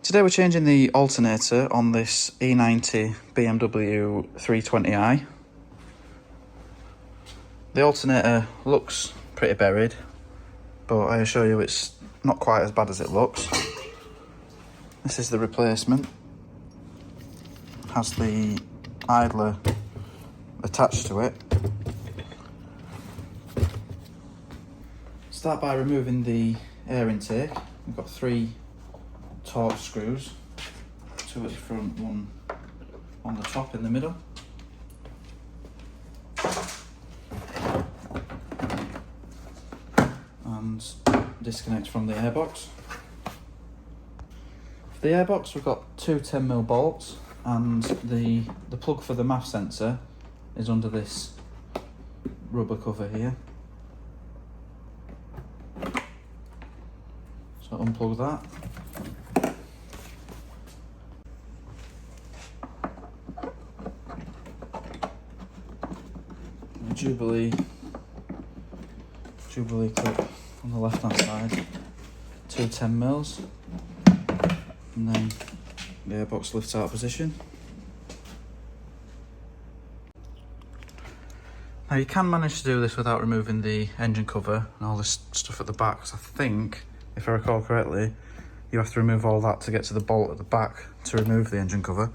Today we're changing the alternator on this E90 BMW 320i. The alternator looks pretty buried, but I assure you it's not quite as bad as it looks. This is the replacement. It has the idler attached to it. Start by removing the air intake. We've got 3 torque screws, 2 at the front, 1 on the top in the middle. And disconnect from the airbox. For the airbox we've got 2 10mm bolts, and the plug for the MAF sensor is under this rubber cover here. So unplug that. Jubilee clip on the left hand side, 2 10mm, and then the airbox lifts out of position. Now you can manage to do this without removing the engine cover and all this stuff at the back, because I think, if I recall correctly, you have to remove all that to get to the bolt at the back to remove the engine cover.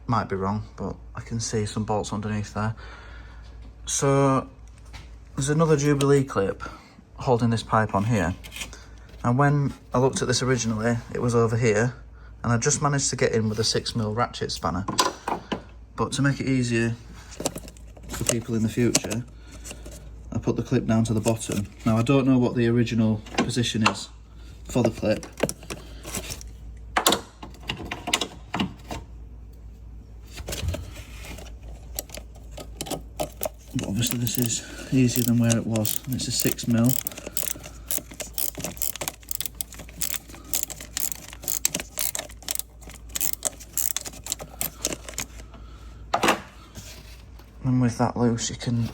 Might be wrong, but I can see some bolts underneath there. So there's another Jubilee clip holding this pipe on here, and when I looked at this originally it was over here, and I just managed to get in with a 6mm ratchet spanner. But to make it easier for people in the future, I put the clip down to the bottom. Now I don't know what the original position is for the clip, but obviously this is easier than where it was. It's a 6mm. And with that loose you can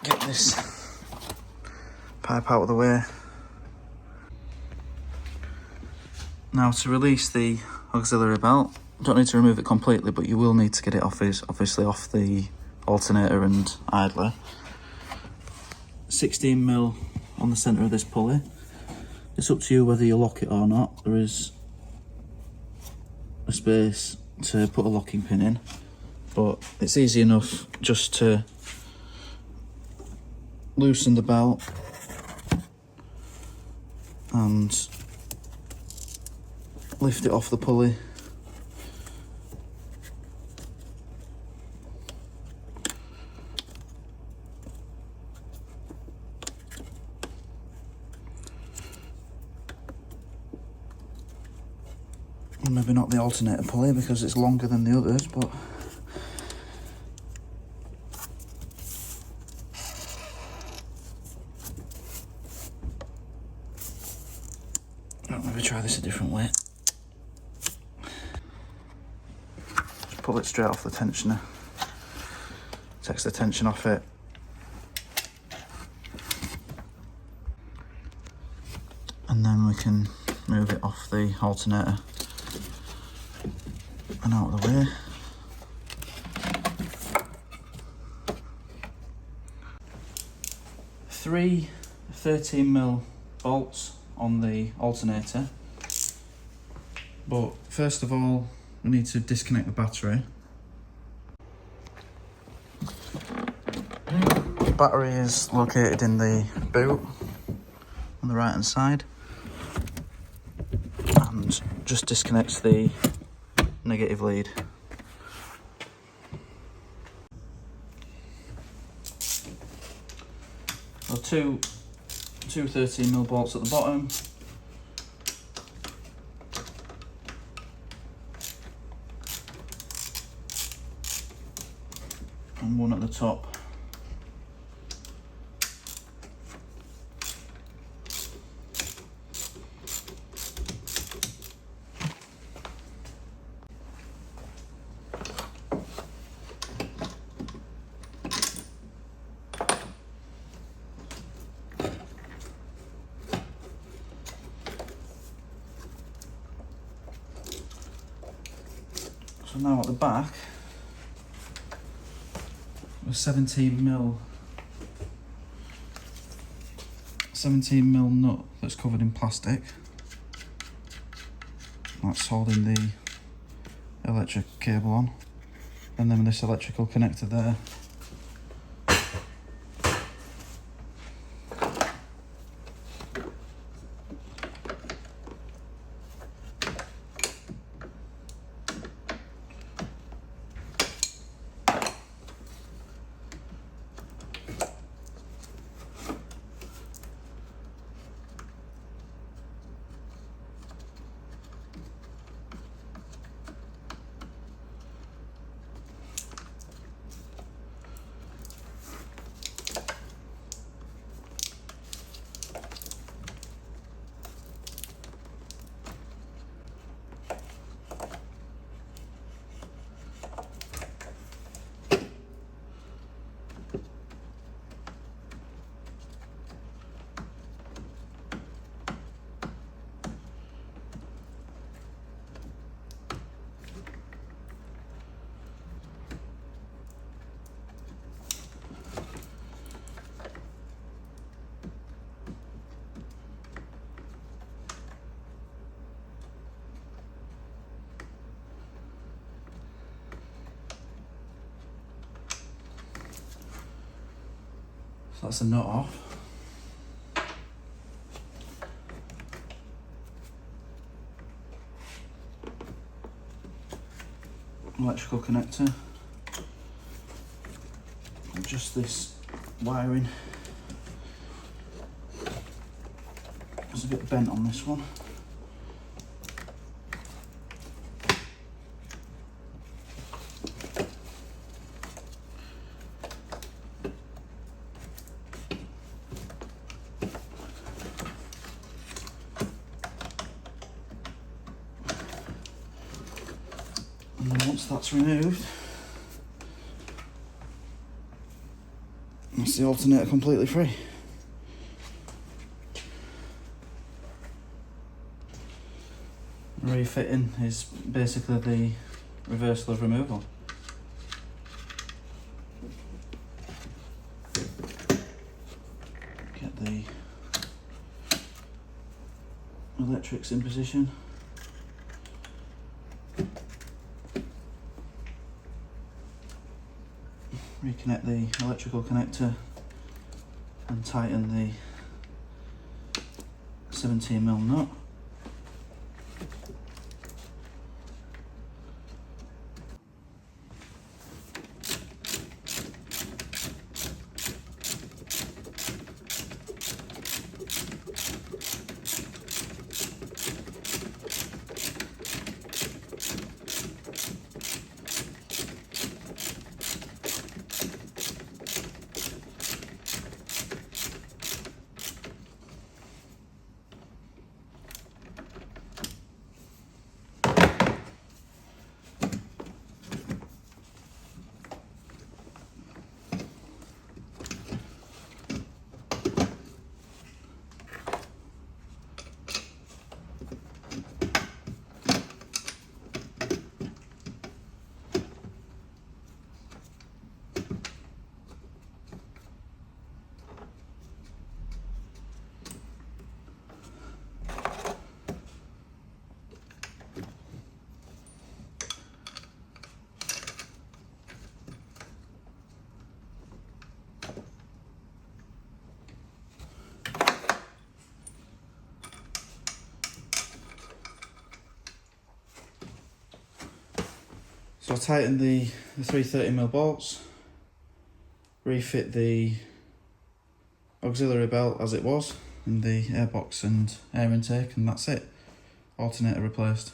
get this pipe out of the way. Now to release the auxiliary belt, you don't need to remove it completely, but you will need to get it off off the alternator and idler. 16mm on the centre of this pulley. It's up to you whether you lock it or not. There is a space to put a locking pin in, but it's easy enough just to loosen the belt and lift it off the pulley. Well, maybe not the alternator pulley because it's longer than the others, but maybe try this a different way. Just pull it straight off the tensioner. Takes the tension off it. And then we can move it off the alternator and out of the way. Three 13mm bolts on the alternator, but first of all we need to disconnect the battery. The battery is located in the boot on the right hand side, and just disconnects the negative lead. So two 13mm bolts at the bottom, and 1 at the top. So now at the back, a 17mm nut that's covered in plastic. That's holding the electric cable on, and then this electrical connector there. So that's the nut off. Electrical connector. And just this wiring. There's a bit bent on this one. And then once that's removed, that's the alternator completely free. Refitting is basically the reversal of removal. Get the electrics in position. Reconnect the electrical connector and tighten the 17mm nut. So I tighten the 330mm bolts, refit the auxiliary belt as it was, and the airbox and air intake, and that's it. Alternator replaced.